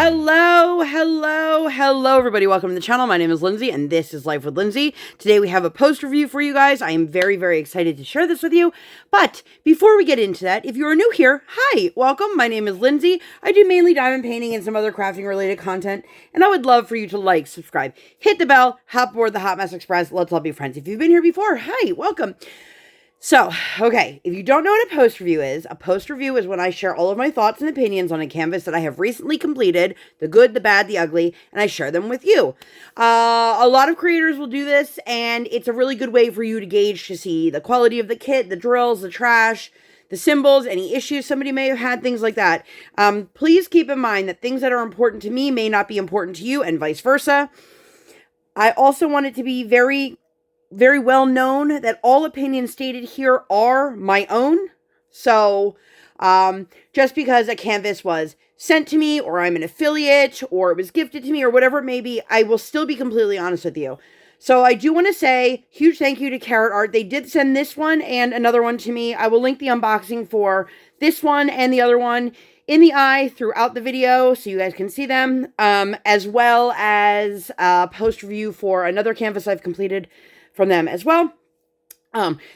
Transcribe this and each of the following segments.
Hello, everybody. Welcome to the channel. My name is Lindsay, and this is Life with Lindsay. Today we have a post review for you guys. I am very, very excited to share this with you. But before we get into that, if you are new here, hi, welcome. My name is Lindsay. I do mainly diamond painting and some other crafting related content, and I would love for you to like, subscribe, hit the bell, hop aboard the Hot Mess Express. Let's all be friends. If you've been here before, hi, welcome. So, okay, if you don't know what a post review is when I share all of my thoughts and opinions on a canvas that I have recently completed, the good, the bad, the ugly, and I share them with you. A lot of creators will do this, and it's a really good way for you to gauge to see the quality of the kit, the drills, the trash, the symbols, any issues somebody may have had, things like that. Please keep in mind that things that are important to me may not be important to you, and vice versa. I also want it to be very well known that all opinions stated here are my own. So, just because a canvas was sent to me, or I'm an affiliate, or it was gifted to me, or whatever it may be, I will still be completely honest with you. So I do want to say huge thank you to Carat.Art. They did send this one and another one to me. I will link the unboxing for this one and the other one in the eye throughout the video so you guys can see them, as well as a post review for another canvas I've completed from them as well.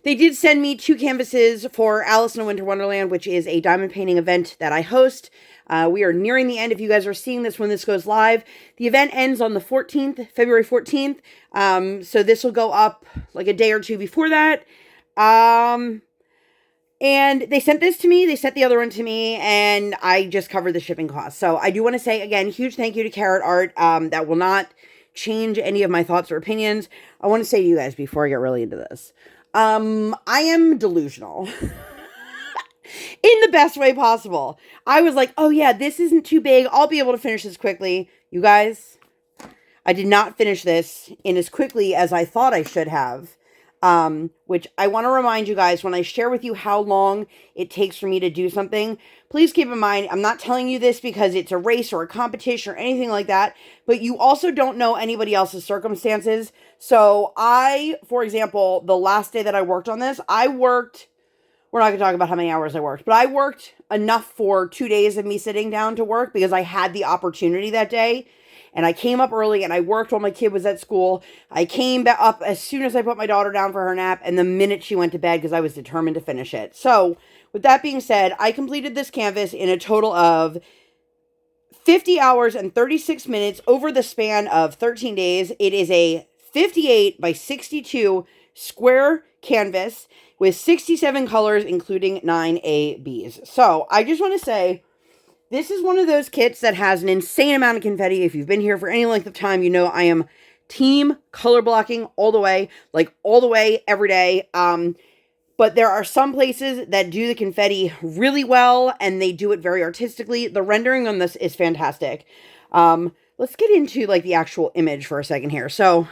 They did send me 2 canvases for AliceInAWinterWonderland, which is a diamond painting event that I host. We are nearing the end. If you guys are seeing this when this goes live, the event ends on the 14th, February 14th. So this will go up like a day or two before that. And they sent this to me. They sent the other one to me, and I just covered the shipping costs. So I do want to say, again, huge thank you to Carat.Art. That will not change any of my thoughts or opinions. I want to say to you guys before I get really into this, I am delusional in the best way possible. I was like, oh yeah, this isn't too big. I'll be able to finish this quickly. You guys, I did not finish this in as quickly as I thought I should have. Which I want to remind you guys, when I share with you how long it takes for me to do something, please keep in mind, I'm not telling you this because it's a race or a competition or anything like that, but you also don't know anybody else's circumstances. So for example, the last day that I worked on this, we're not going to talk about how many hours I worked, but I worked enough for 2 days of me sitting down to work because I had the opportunity that day. And I came up early and I worked while my kid was at school. I came back up as soon as I put my daughter down for her nap and the minute she went to bed because I was determined to finish it. So with that being said, I completed this canvas in a total of 50 hours and 36 minutes over the span of 13 days. It is a 58 by 62 square canvas with 67 colors, including 9 ABs. So I just want to say, this is one of those kits that has an insane amount of confetti. If you've been here for any length of time, you know I am team color blocking all the way, like all the way every day. But there are some places that do the confetti really well and they do it very artistically. The rendering on this is fantastic. Let's get into like the actual image for a second here. So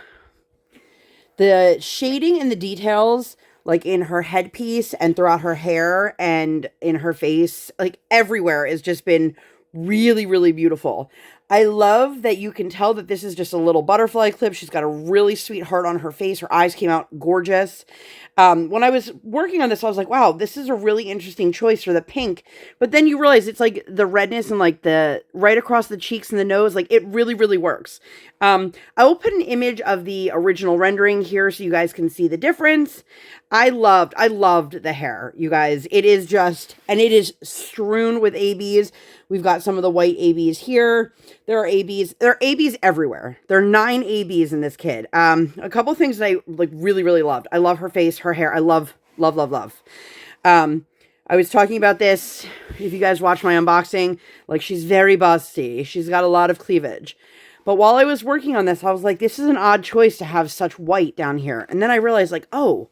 the shading and the details, like in her headpiece and throughout her hair and in her face, like everywhere, has just been really, really beautiful. I love that you can tell that this is just a little butterfly clip. She's got a really sweet heart on her face. Her eyes came out gorgeous. When I was working on this, I was like, wow, this is a really interesting choice for the pink. But then you realize it's like the redness and like the right across the cheeks and the nose. Like it really, really works. I will put an image of the original rendering here so you guys can see the difference. I loved the hair, you guys. It is just, and it is strewn with ABs. We've got some of the white ABs here. There are ABs everywhere. There are 9 ABs in this kit. A couple of things that I like really, really loved. I love her face, her hair. I love. I was talking about this, if you guys watch my unboxing, like she's very busty. She's got a lot of cleavage. But while I was working on this, I was like, this is an odd choice to have such white down here. And then I realized like, oh,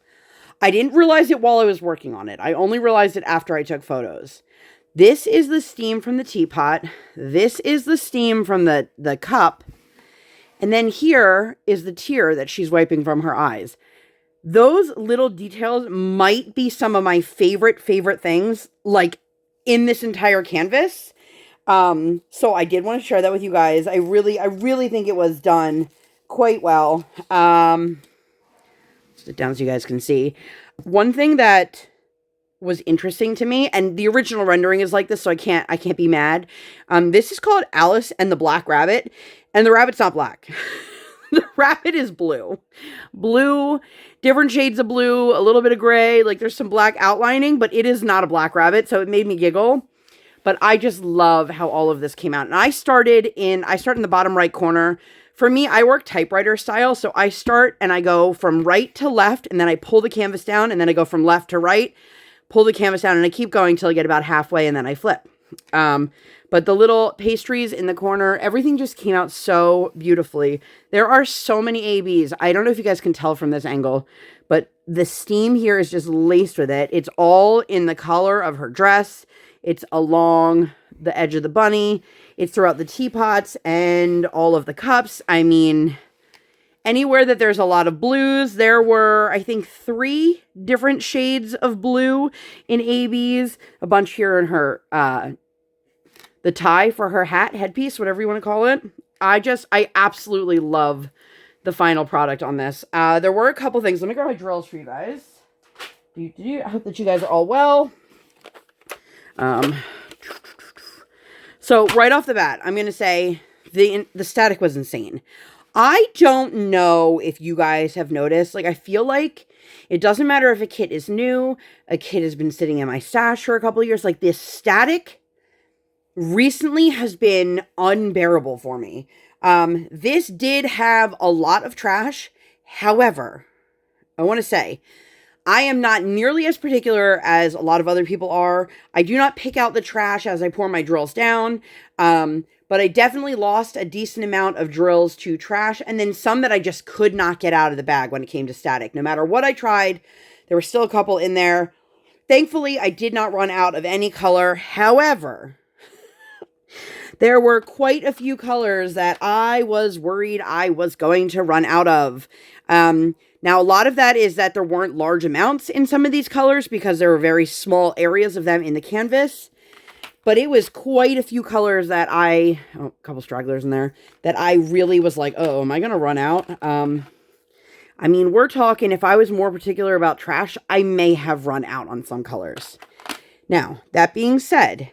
I didn't realize it while I was working on it. I only realized it after I took photos. This is the steam from the teapot. This is the steam from the cup. And then here is the tear that she's wiping from her eyes. Those little details might be some of my favorite things, like, in this entire canvas. So I did want to share that with you guys. I really think it was done quite well. Sit down so you guys can see. One thing that was interesting to me, and the original rendering is like this, so I can't be mad. This is called Alice and the Black Rabbit, and the rabbit's not black. The rabbit is blue. Blue, different shades of blue, a little bit of gray, like there's some black outlining, but it is not a black rabbit, so it made me giggle. But I just love how all of this came out. And I start in the bottom right corner. For me, I work typewriter style, so I start and I go from right to left, and then I pull the canvas down, and then I go from left to right, pull the canvas down, and I keep going till I get about halfway, and then I flip. But the little pastries in the corner, everything just came out so beautifully. There are so many ABs. I don't know if you guys can tell from this angle, but the steam here is just laced with it. It's all in the color of her dress. It's along the edge of the bunny. It's throughout the teapots and all of the cups. I mean, anywhere that there's a lot of blues, there were, I think, 3 different shades of blue in ABs. A bunch here in her, the tie for her headpiece, whatever you want to call it. I absolutely love the final product on this. There were a couple things. Let me grab my drills for you guys. I hope that you guys are all well. So right off the bat, I'm going to say the static was insane. I don't know if you guys have noticed, like, I feel like it doesn't matter if a kit is new, a kit has been sitting in my stash for a couple of years, like this static recently has been unbearable for me. This did have a lot of trash. However, I want to say, I am not nearly as particular as a lot of other people are. I do not pick out the trash as I pour my drills down. But I definitely lost a decent amount of drills to trash, and then some that I just could not get out of the bag when it came to static. No matter what I tried, there were still a couple in there. Thankfully, I did not run out of any color. However, there were quite a few colors that I was worried I was going to run out of. Now, a lot of that is that there weren't large amounts in some of these colors because there were very small areas of them in the canvas. But it was quite a few colors that a couple stragglers in there, that I really was like, oh, am I going to run out? I mean, we're talking, if I was more particular about trash, I may have run out on some colors. Now, that being said,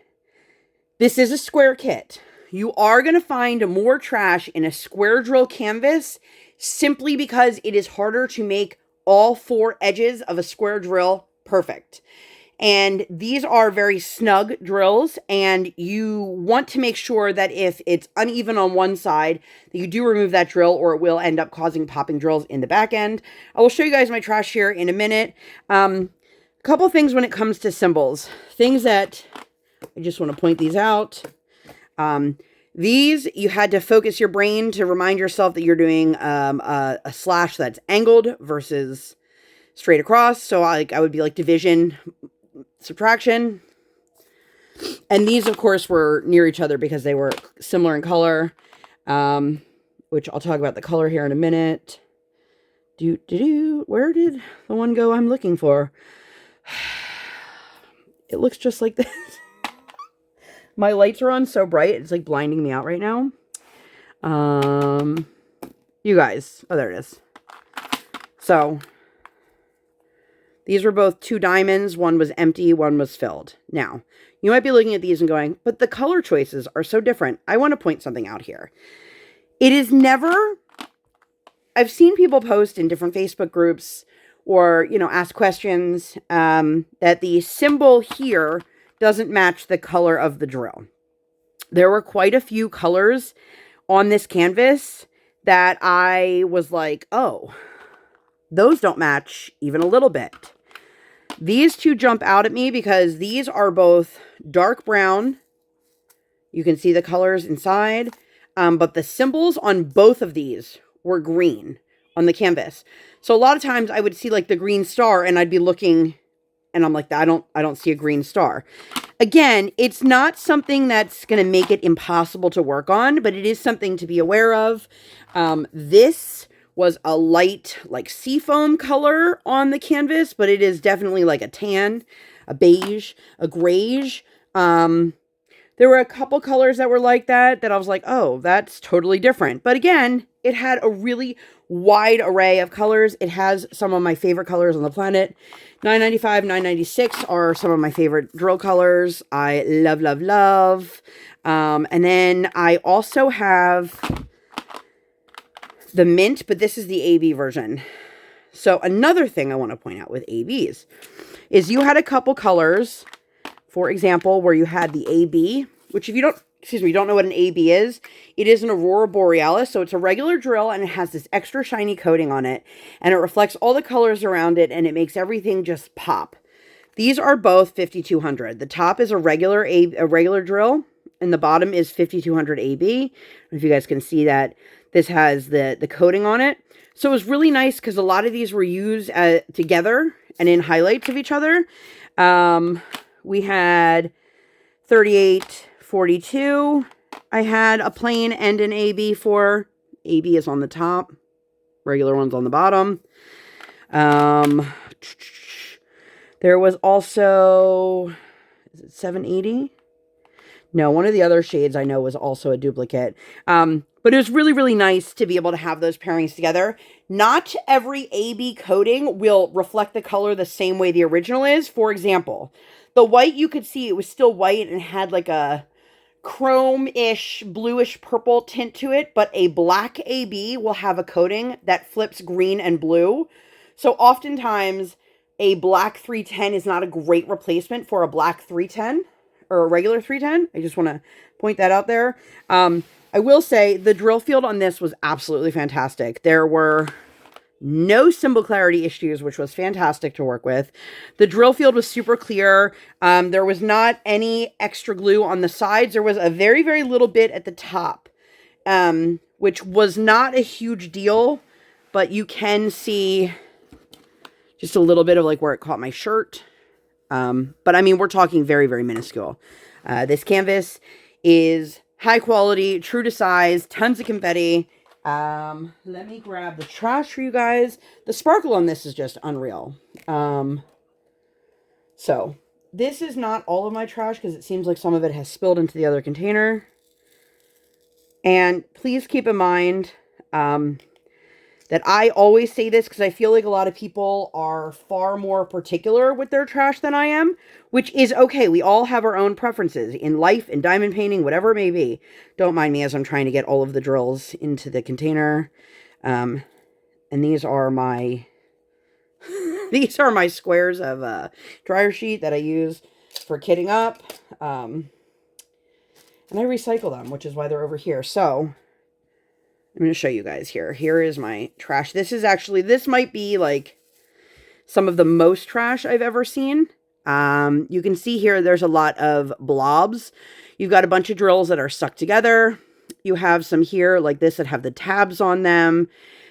this is a square kit. You are going to find more trash in a square drill canvas simply because it is harder to make all 4 edges of a square drill perfect. And these are very snug drills, and you want to make sure that if it's uneven on one side, that you do remove that drill, or it will end up causing popping drills in the back end. I will show you guys my trash here in a minute. A couple things when it comes to symbols. Things that, I just want to point these out. These, you had to focus your brain to remind yourself that you're doing a slash that's angled versus straight across. So I would be like division, subtraction. And these, of course, were near each other because they were similar in color, which I'll talk about the color here in a minute. Where did the one go I'm looking for? It looks just like this. My lights are on so bright, it's like blinding me out right now. You guys, oh, there it is. So these were both 2 diamonds. One was empty, one was filled. Now, you might be looking at these and going, but the color choices are so different. I want to point something out here. It is never, I've seen people post in different Facebook groups or, ask questions, that the symbol here doesn't match the color of the drill. There were quite a few colors on this canvas that I was like, oh, those don't match even a little bit. These 2 jump out at me because these are both dark brown. You can see the colors inside. But the symbols on both of these were green on the canvas. So a lot of times I would see like the green star and I'd be looking and I'm like, I don't see a green star. Again, it's not something that's going to make it impossible to work on, but it is something to be aware of. This was a light, like seafoam color on the canvas, but it is definitely like a tan, a beige, a grayish. There There were a couple colors that were like that I was like, oh, that's totally different. But again, it had a really wide array of colors. It has some of my favorite colors on the planet. 995, 996 are some of my favorite drill colors. I love, love, love. And then I also have the mint, but this is the AB version. So another thing I want to point out with ABs is you had a couple colors, for example, where you had the AB, which if you don't know what an AB is, it is an Aurora Borealis. So it's a regular drill and it has this extra shiny coating on it and it reflects all the colors around it and it makes everything just pop. These are both 5200. The top is a regular drill and the bottom is 5200 AB. I don't know if you guys can see that. This has the coating on it. So it was really nice because a lot of these were used together and in highlights of each other. We had 3842. I had a plain and an AB for. AB is on the top. Regular one's on the bottom. There was also, is it 780? No, one of the other shades I know was also a duplicate. But it was really, really nice to be able to have those pairings together. Not every AB coating will reflect the color the same way the original is. For example, the white, you could see it was still white and had like a chrome-ish, bluish purple tint to it. But a black AB will have a coating that flips green and blue. So oftentimes, a black 310 is not a great replacement for a black 310 or a regular 310. I just want to point that out there. I will say the drill field on this was absolutely fantastic. There were no symbol clarity issues, which was fantastic to work with. The drill field was super clear. There was not any extra glue on the sides. There was a very, very little bit at the top, which was not a huge deal, but you can see just a little bit of like where it caught my shirt. But I mean, we're talking very, very minuscule. This canvas is high quality, true to size, tons of confetti. Let me grab the trash for you guys. The sparkle on this is just unreal. So this is not all of my trash because it seems like some of it has spilled into the other container. And please keep in mind, that I always say this because I feel like a lot of people are far more particular with their trash than I am, which is okay. We all have our own preferences in life, in diamond painting, whatever it may be. Don't mind me as I'm trying to get all of the drills into the container. And these are my squares of dryer sheet that I use for kitting up. And I recycle them, which is why they're over here. So I'm going to show you guys here. Here is my trash. This might be like some of the most trash I've ever seen. You can see here there's a lot of blobs. You've got a bunch of drills that are stuck together. You have some here like this that have the tabs on them.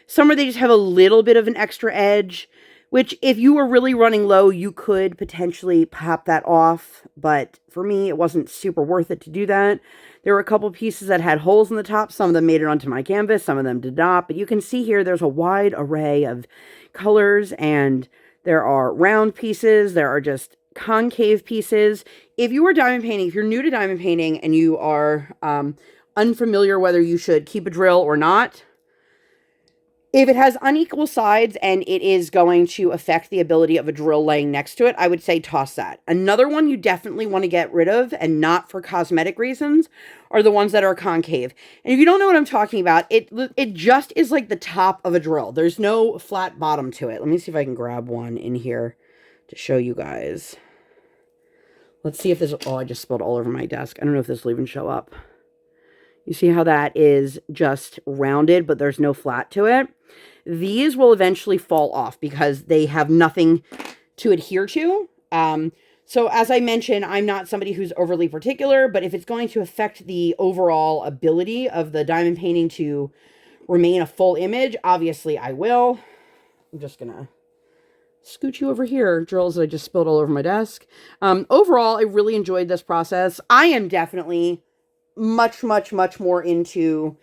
Some where they just have a little bit of an extra edge, which if you were really running low, you could potentially pop that off. But for me, it wasn't super worth it to do that. There were a couple pieces that had holes in the top. Some of them made it onto my canvas. Some of them did not. But you can see here there's a wide array of colors. And there are round pieces. There are just concave pieces. If you are diamond painting, if you're new to diamond painting and you are unfamiliar whether you should keep a drill or not, if it has unequal sides and it is going to affect the ability of a drill laying next to it, I would say toss that. Another one you definitely want to get rid of, and not for cosmetic reasons, are the ones that are concave. And if you don't know what I'm talking about, it just is like the top of a drill. There's no flat bottom to it. Let me see if I can grab one in here to show you guys. Let's see if this... Oh, I just spilled all over my desk. I don't know if this will even show up. You see how that is just rounded, but there's no flat to it? These will eventually fall off because they have nothing to adhere to. So as I mentioned, I'm not somebody who's overly particular, but if it's going to affect the overall ability of the diamond painting to remain a full image, obviously I will. I'm just going to scoot you over here, drills that I just spilled all over my desk. Overall, I really enjoyed this process. I am definitely much, much, much more into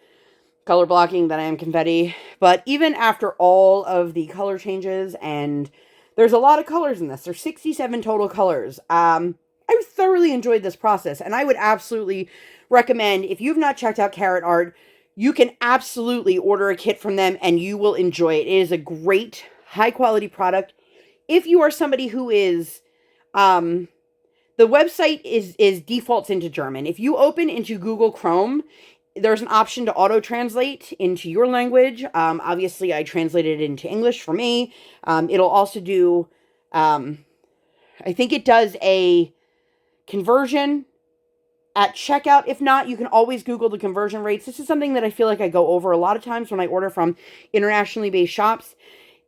color blocking than I am confetti. But even after all of the color changes, and there's a lot of colors in this. There's 67 total colors. I I thoroughly enjoyed this process, and I would absolutely recommend, if you've not checked out Carat.Art, you can absolutely order a kit from them and you will enjoy it. It is a great, high quality product. If you are somebody who is, the website is defaults into German. If you open into Google Chrome, there's an option to auto-translate into your language. Obviously, I translated it into English for me. It'll also do, I think it does a conversion at checkout. If not, you can always Google the conversion rates. This is something that I feel like I go over a lot of times when I order from internationally based shops.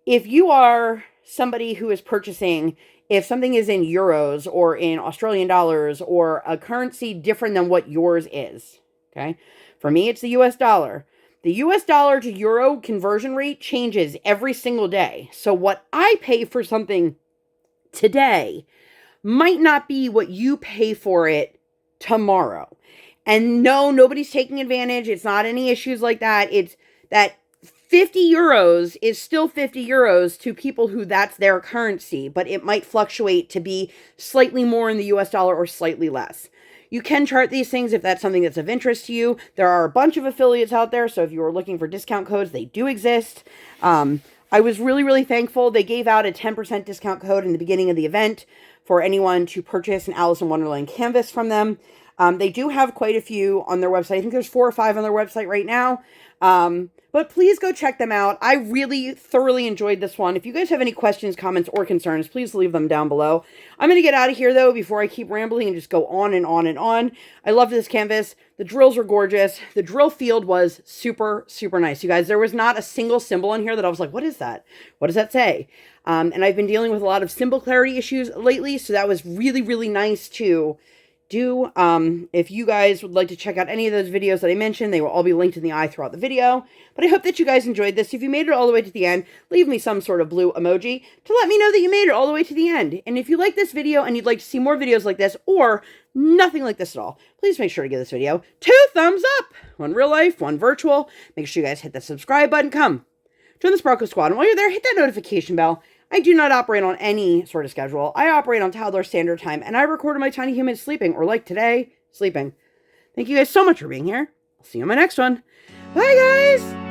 If you are somebody who is purchasing, if something is in euros or in Australian dollars or a currency different than what yours is, okay? For me, it's the US dollar. The US dollar to euro conversion rate changes every single day. So what I pay for something today might not be what you pay for it tomorrow. And no, nobody's taking advantage. It's not any issues like that. It's that 50 euros is still 50 euros to people who that's their currency, but it might fluctuate to be slightly more in the US dollar or slightly less. You can chart these things if that's something that's of interest to you. There are a bunch of affiliates out there, so if you are looking for discount codes, they do exist. I was really, really thankful. They gave out a 10% discount code in the beginning of the event for anyone to purchase an Alice in Wonderland canvas from them. They do have quite a few on their website. I think there's 4 or 5 on their website right now. But please go check them out. I really thoroughly enjoyed this one. If you guys have any questions, comments, or concerns, please leave them down below. I'm going to get out of here, though, before I keep rambling and just go on and on and on. I love this canvas. The drills were gorgeous. The drill field was super, super nice. You guys, there was not a single symbol in here that I was like, what is that? What does that say? And I've been dealing with a lot of symbol clarity issues lately, so that was really, really nice to do. If you guys would like to check out any of those videos that I mentioned, they will all be linked in the eye throughout the video. But I hope that you guys enjoyed this. If you made it all the way to the end, leave me some sort of blue emoji to let me know that you made it all the way to the end. And if you like this video and you'd like to see more videos like this or nothing like this at all, please make sure to give this video 2 thumbs up. 1 real life, 1 virtual. Make sure you guys hit the subscribe button. Come join the Sparkle Squad. And while you're there, hit that notification bell. I do not operate on any sort of schedule. I operate on Toddler Standard Time, and I record my tiny humans sleeping, or like today, sleeping. Thank you guys so much for being here. I'll see you in my next one. Bye, guys!